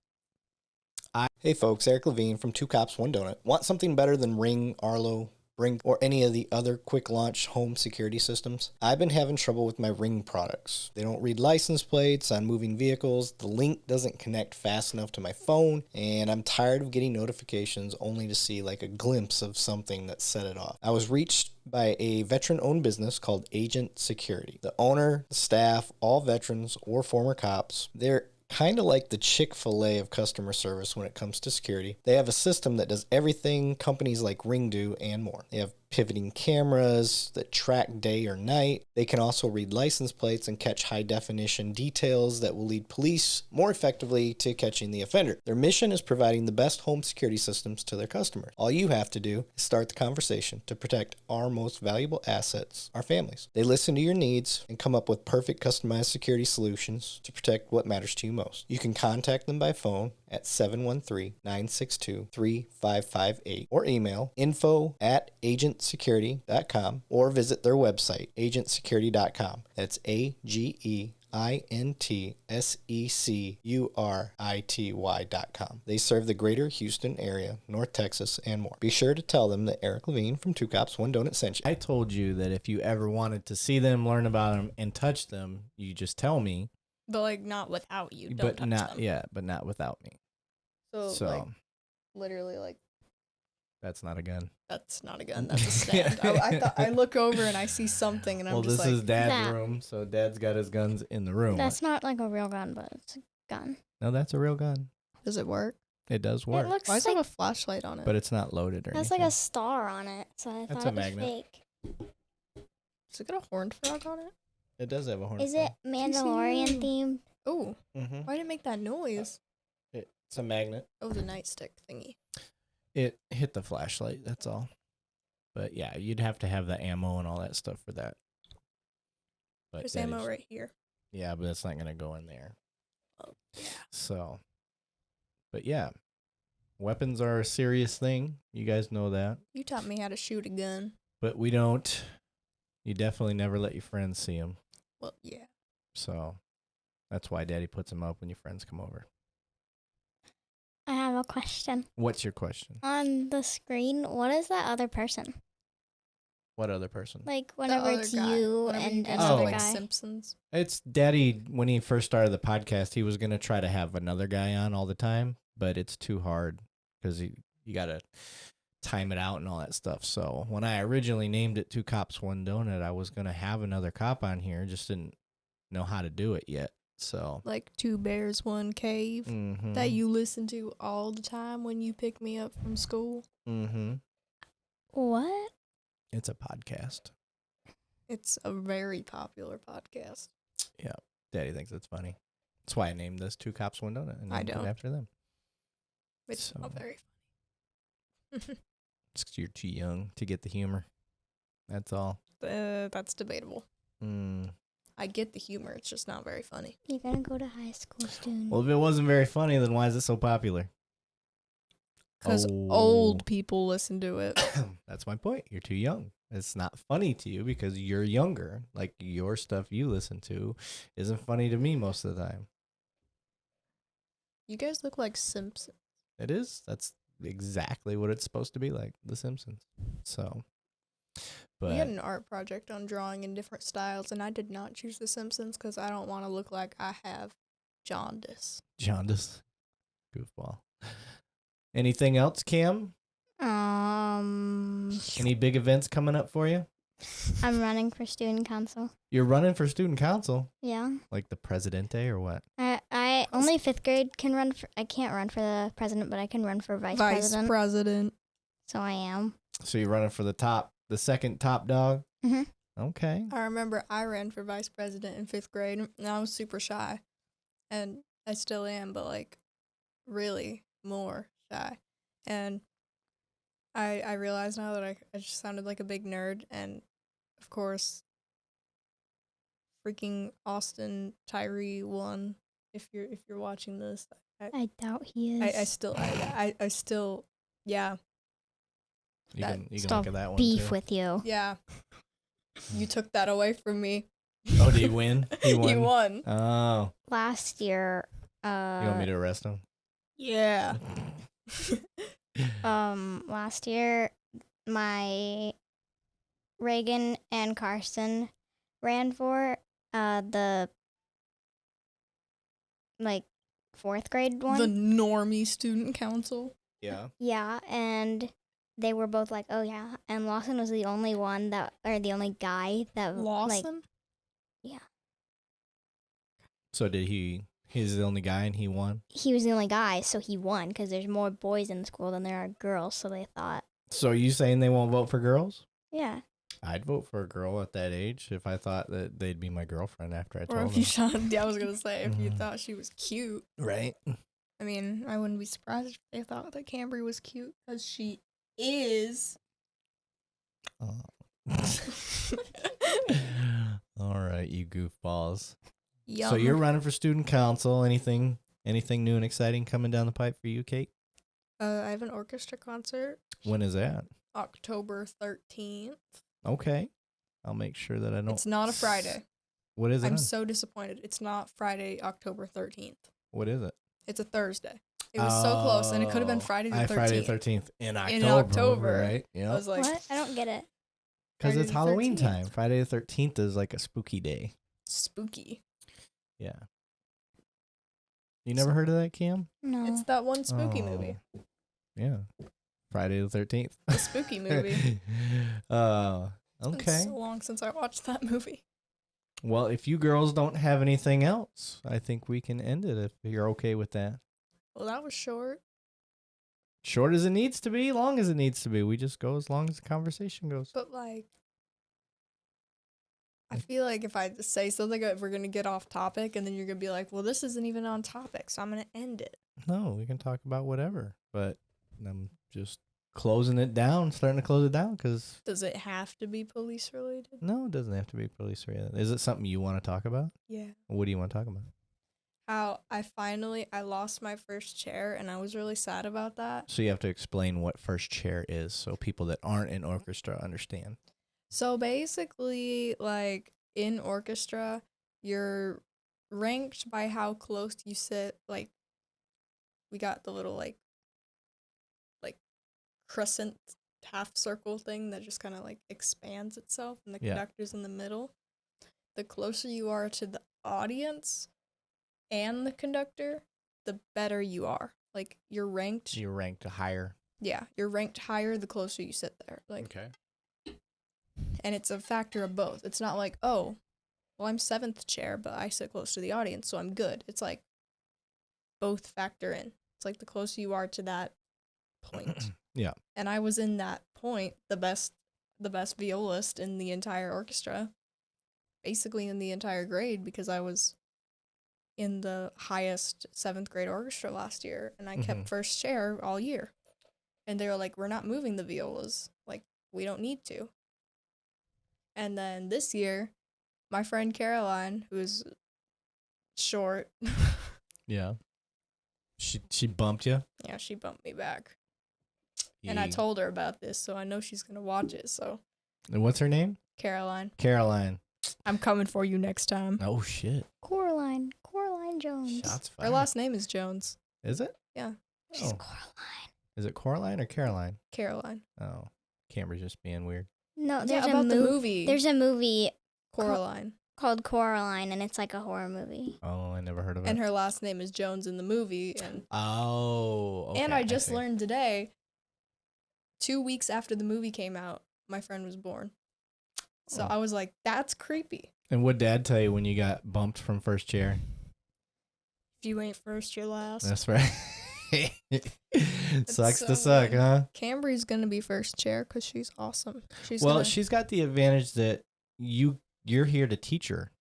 Hey folks, Eric Levine from Two Cops, One Donut. Want something better than Ring, Arlo, Brink, or any of the other quick launch home security systems? I've been having trouble with my Ring products. They don't read license plates on moving vehicles, the link doesn't connect fast enough to my phone, and I'm tired of getting notifications only to see like a glimpse of something that set it off. I was reached by a veteran-owned business called Agent Security. The owner, the staff, all veterans or former cops, they're kind of like the Chick-fil-A of customer service when it comes to security. They have a system that does everything companies like Ring do and more. They have pivoting cameras that track day or night. They can also read license plates and catch high-definition details that will lead police more effectively to catching the offender. Their mission is providing the best home security systems to their customers. All you have to do is start the conversation to protect our most valuable assets, our families. They listen to your needs and come up with perfect customized security solutions to protect what matters to you most. You can contact them by phone at 713-962-3558 or email info@agentsecurity.com or visit their website, agentsecurity.com. That's AGENTSECURITY.com. They serve the greater Houston area, North Texas, and more. Be sure to tell them that Eric Levine from Two Cops, One Donut sent you. I told you that if you ever wanted to see them, learn about them, and touch them, you just tell me. But, like, not without you. Don't But touch not, them. yeah, but not without me. So, like, literally, like, that's not a gun. that's not a gun. That's a stand. I thought I look over and I see something, and I'm just like, this is Dad's That- room, so Dad's got his guns in the room. That's not like a real gun, but it's a gun. No, that's a real gun. does it work? It does work, It looks Why does it like have a flashlight on it? but it's not loaded or it has anything. like a star on it, so I That's thought a it was magnet. fake. Does it got a horned frog on it? It does have a horn. Is it Mandalorian themed? Oh, Mm-hmm. why did it make that noise? It's a magnet. It was a nightstick thingy. It hit the flashlight, that's all. But yeah, you'd have to have the ammo and all that stuff for that. But There's Daddy's- ammo right here. Yeah, but it's not going to go in there. Oh, yeah. So, but yeah, weapons are a serious thing. You guys know that. You taught me how to shoot a gun. But we don't. You definitely never let your friends see them. Well, yeah. So that's why Daddy puts them up when your friends come over. I have a question. What's your question? On the screen, what is that other person? What other person? Like The whenever other it's guy. you Whenever and guys another do, like, guy. Simpsons. It's Daddy, when he first started the podcast, he was going to try to have another guy on all the time, but it's too hard because you got to time it out and all that stuff. So when I originally named it Two Cops, One Donut, I was going to have another cop on here, just didn't know how to do it yet. So Like Two Bears, One Cave. mhm. That you listen to all the time when you pick me up from school. Mhm. What? It's a podcast. It's a very popular podcast. Daddy thinks it's funny. That's why I named this Two Cops, One Donut, and I named it don't. after them. It's So- not very funny. It's 'cause you're too young to get the humor. That's all. That's debatable. Mm. I get the humor. It's just not very funny. You're gonna go to high school soon. Well, if it wasn't very funny, then why is it so popular? Because Oh. old people listen to it. That's my point. You're too young. It's not funny to you because you're younger. Like your stuff you listen to isn't funny to me most of the time. You guys look like Simpsons. It is. That's exactly what it's supposed to be like, The Simpsons. So, We had but an art project on drawing in different styles, and I did not choose The Simpsons because I don't want to look like I have jaundice. jaundice, goofball. Anything else, Cam? Any big events coming up for you? I'm running for student council. You're running for student council, Yeah. like the Presidente or what? I only 5th grade can run for. I can't run for the president, but I can run for vice president. President. So I am. So you're running for the second top dog? Mhm. Okay. I remember I ran for vice president in 5th grade, and I was super shy. And I still am, but, like, really more shy. And I realize now that I just sounded like a big nerd, and, of course, freaking Austin Tyree won. If you're watching this, I doubt he is. I still, yeah. You That can Still look at that one beef too. with you. Yeah. You took that away from me. Oh, did he win? He won. He won. Oh, Last year, you want me to arrest him? Yeah. last year, my Reagan and Carson ran for the like 4th grade one. The normie student council. Yeah. Yeah, and they were both like, "Oh yeah," and Lawson was the only one the only guy that like, Lawson? yeah, So did he? He's the only guy, and he won. he was the only guy, so he won because there's more boys in the school than there are girls. So they thought, So are you saying they won't vote for girls? yeah, I'd vote for a girl at that age if I thought that they'd be my girlfriend after I Or told if you them. thought, yeah, I was gonna say, if you Mhm. thought she was cute. Right. I mean, I wouldn't be surprised if they thought that Cambry was cute, because she is. All right, you goofballs. Yum. So you're running for student council. Anything new and exciting coming down the pipe for you, Kate? I have an orchestra concert When is that? October 13th. Okay. I'll make sure that I don't. It's not a Friday. What is it? I'm on? so disappointed. It's not Friday, October 13th. What is it? It's a Thursday. It was so close, and it could have been Friday the 13th. Friday the 13th in October. In October. Right? I Yeah. was like, what? I don't get it. Because Friday it's the Halloween 13th. time. Friday the 13th is like a spooky day. spooky. Yeah. You never heard of that, Cam? No, It's that one spooky movie. Yeah. Friday the 13th. The spooky movie. It's Okay. been so long since I watched that movie. Well, if you girls don't have anything else, I think we can end it if you're okay with that. Well, that was short. Short as it needs to be, long as it needs to be. We just go as long as the conversation goes. But, like, I feel like if I just say something, we're going to get off topic, and then you're going to be like, well, this isn't even on topic, so I'm going to end it. No, we can talk about whatever. But I'm just closing it down, starting to close it down because Does it have to be police related? no, it doesn't have to be police related. Is it something you want to talk about? Yeah. What do you want to talk about? How I lost my first chair, and I was really sad about that. So you have to explain what first chair is so people that aren't in orchestra understand. So basically, like, in orchestra, you're ranked by how close you sit. Like, we got the little, like crescent half circle thing that just kind of, like, expands itself, and the Yeah. conductor's in the middle. The closer you are to the audience and the conductor, the better you are. Like, you're ranked. You're ranked higher. Yeah, you're ranked higher the closer you sit there. Like, Okay. and it's a factor of both. It's not like, oh, well, I'm 7th chair, but I sit close to the audience, so I'm good. It's like both factor in. It's like the closer you are to that point. Yeah. And I was in that point, the best violist in the entire orchestra, basically in the entire grade, because I was in the highest 7th grade orchestra last year, and I kept first chair all year. And they were like, we're not moving the violas. Like, we don't need to. And then this year, my friend Caroline, who is short, Yeah. She bumped you? yeah, she bumped me back. And I told her about this, so I know she's going to watch it. So, And what's her name? Caroline, Caroline. I'm coming for you next time. Oh, shit. Coraline Jones. Shots Her fired. last name is Jones. Is it? Yeah. She's Oh. Coraline. Is it Coraline or Caroline? Caroline. Oh. Cambry's just being weird. No, Yeah, there's about a the movie. There's a movie Coraline. called Coraline, and it's like a horror movie. Oh, I never heard of it. And her last name is Jones in the movie. Oh, okay. And I just see. learned today, 2 weeks after the movie came out, my friend was born. So Oh. I was like, that's creepy. And what Dad tell you when you got bumped from first chair? If you ain't first, you're last. That's right. Sucks so to suck, weird. huh? Cambry's going to be first chair because she's awesome. Well, she's got the advantage that you're here to teach her.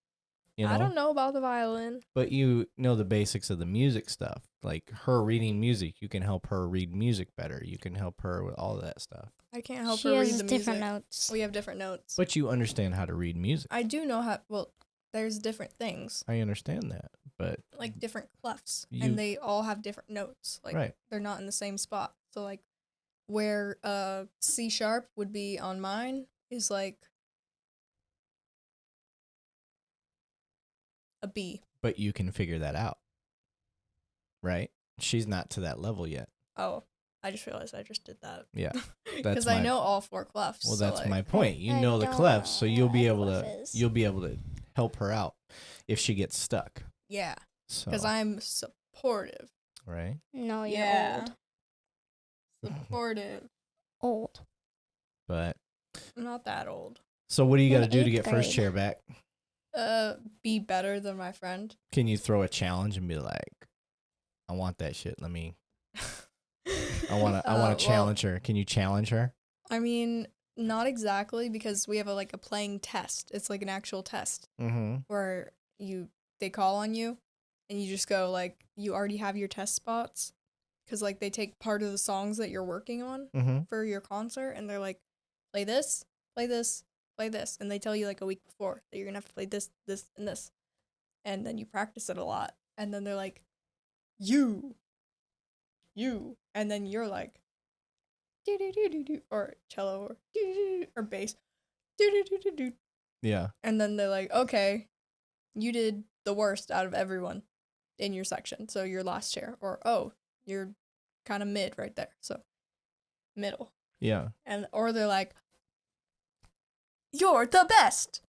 You know? I don't know about the violin. But you know the basics of the music stuff. Like her reading music, you can help her read music better. You can help her with all of that stuff. I can't help She her read has the different music. notes. We have different notes. But you understand how to read music. I do know how, well, there's different things, I understand that. But like different clefs, You- and they all have different notes. Like, right. they're not in the same spot. So, like, where C sharp would be on mine is, like, a B. But you can figure that out, right? She's not to that level yet. Oh, I just realized I just did that. Yeah, Because I know all 4 clefs. Well, so, that's like, my point. You I know the don't clefs, so know you'll what be a able clef to is. you'll be able to help her out if she gets stuck. Yeah, So because I'm supportive. right. No, you're Yeah. Supportive. old. But I'm not that old. so what do you In got to do to 8th get first grade. chair back? Be better than my friend. Can you throw a challenge and be like, I want that shit. I want to challenge her. Can you challenge her? I mean, not exactly, because we have a playing test. It's like an actual test Mm-hmm. where they call on you and you just go you already have your test spots, because they take part of the songs that you're working on Mm-hmm. for your concert, and they're like, play this, play this, play this, and they tell you a week before that you're gonna have to play this, this, and this, and then you practice it a lot, and then they're like, you, and then you're like, do do do do do, or cello, or do do or bass, do do do do do, Yeah. and then they're like, okay, you did the worst out of everyone in your section, so you're last chair, or oh, you're kind of mid right there, so middle. Yeah. Or they're like, you're the best.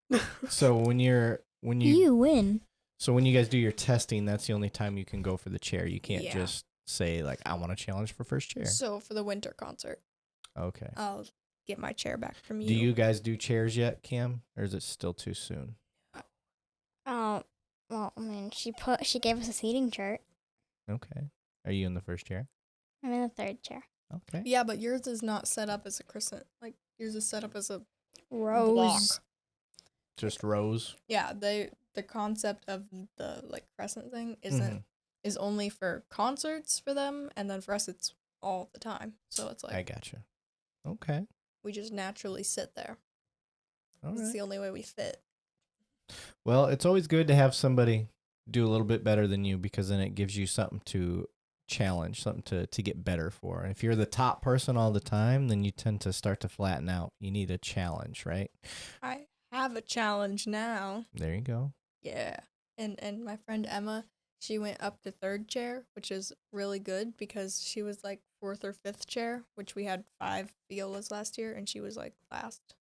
So when you You win. so when you guys do your testing, that's the only time you can go for the chair. You can't Yeah. just say like, I want a challenge for first chair. So for the winter concert, Okay. I'll get my chair back from you. Do you guys do chairs yet, Cam, or is it still too soon? Well, I mean, she gave us a seating chart. Okay. Are you in the first chair? I'm in the 3rd chair. Okay. Yeah, but yours is not set up as a crescent. Yours is set up as a Rose. block. Just rows. Yeah, the concept of the crescent thing is only for concerts for them, and then for us it's all the time. So it's I gotcha. Okay. we just naturally sit there. All It's right. the only way we fit. Well, it's always good to have somebody do a little bit better than you, because then it gives you something to challenge, something to get better for. And if you're the top person all the time, then you tend to start to flatten out. You need a challenge, right? I have a challenge now. There you go. Yeah. And my friend Emma, she went up to 3rd chair, which is really good because she was 4th or 5th chair, which we had 5 violas last year, and she was last.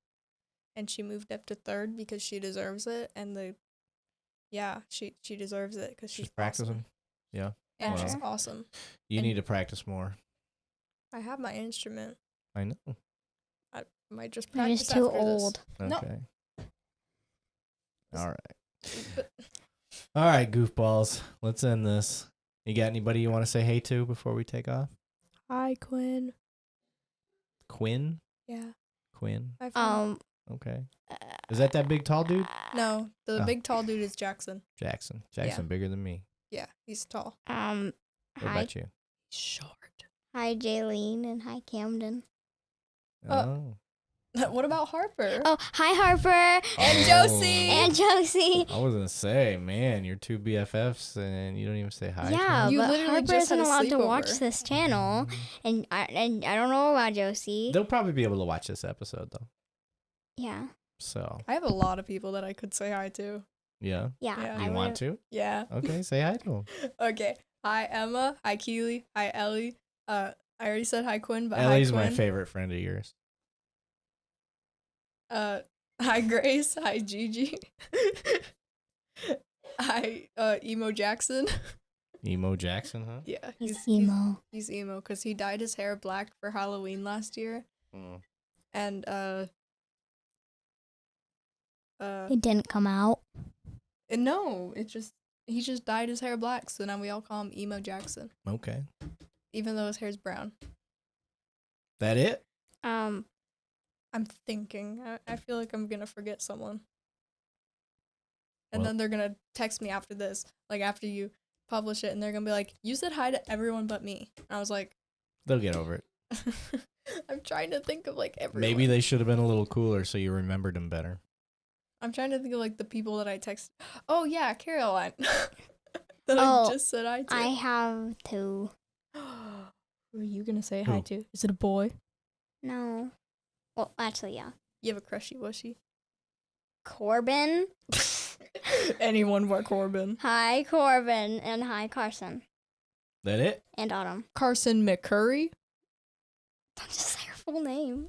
And she moved up to 3rd because she deserves it, and she deserves it because she's practicing. awesome. Yeah. And Wow. she's awesome. You And- need to practice more. I have my instrument. I know. I might just You're practice just too after this. old. No. Okay. All right. But All right, goofballs. Let's end this. You got anybody you want to say hey to before we take off? hi, Quinn. Quinn? Yeah. Quinn. My friend. Okay. Is that big tall dude? No, the Oh. big tall dude is Jackson. Jackson. Jackson bigger than me. Yeah, he's tall. What Hi, about you? Short. hi, Jaylene, and hi, Camden. Oh. What about Harper? Oh, hi, Harper And Oh. Josie. and Josie. I was gonna say, man, you're two BFFs and you don't even say hi. Yeah, to You but literally Harper just isn't had a allowed to watch sleepover. this channel, them. and I don't know about Josie. They'll probably be able to watch this episode though. Yeah, So I have a lot of people that I could say hi to. yeah, yeah. Yeah. I you want to? Yeah. Okay, say hi to them. Okay. Hi, Emma. Hi, Keely. Hi, Ellie. I already said hi, Quinn, but Ellie's hi, my Quinn. favorite friend of yours. Hi, Grace. Hi, Gigi. Hi, Emo Jackson. Emo Jackson, huh? Yeah. He's emo. He's emo because he dyed his hair black for Halloween last year. Mm. And, It didn't come out. no, he just dyed his hair black, so now we all call him Emo Jackson, Okay. even though his hair's brown. That it? Um, I'm thinking. I feel like I'm gonna forget someone. And Well- then they're gonna text me after this, after you publish it, and they're gonna be like, "You said hi to everyone but me." And I was like, They'll get over it. I'm trying to think of everyone. Maybe they should have been a little cooler so you remembered them better. I'm trying to think of the people that I text. Oh yeah, Caroline. that Oh, I just said hi to. I have to. Who are you gonna say hi Who? to? Is it a boy? No. Well, actually, yeah. You have a crushy wushy? Corbin. Anyone but Corbin. Hi, Corbin, and hi, Carson. That it? And Autumn. Carson McCurry. Don't just say her full name.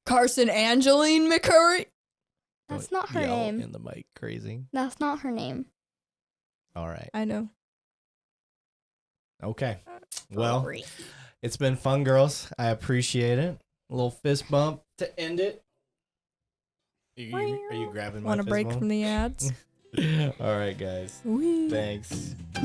Carson Angeline McCurry. That's Don't not her yell name. in the mic, crazy. That's not her name. All right. I know. Okay. Well, it's been fun, girls. I appreciate it. A little fist bump to end it. Are you grabbing my Want a fist break bump? from the ads? All right, guys. Wee. Thanks. Bye.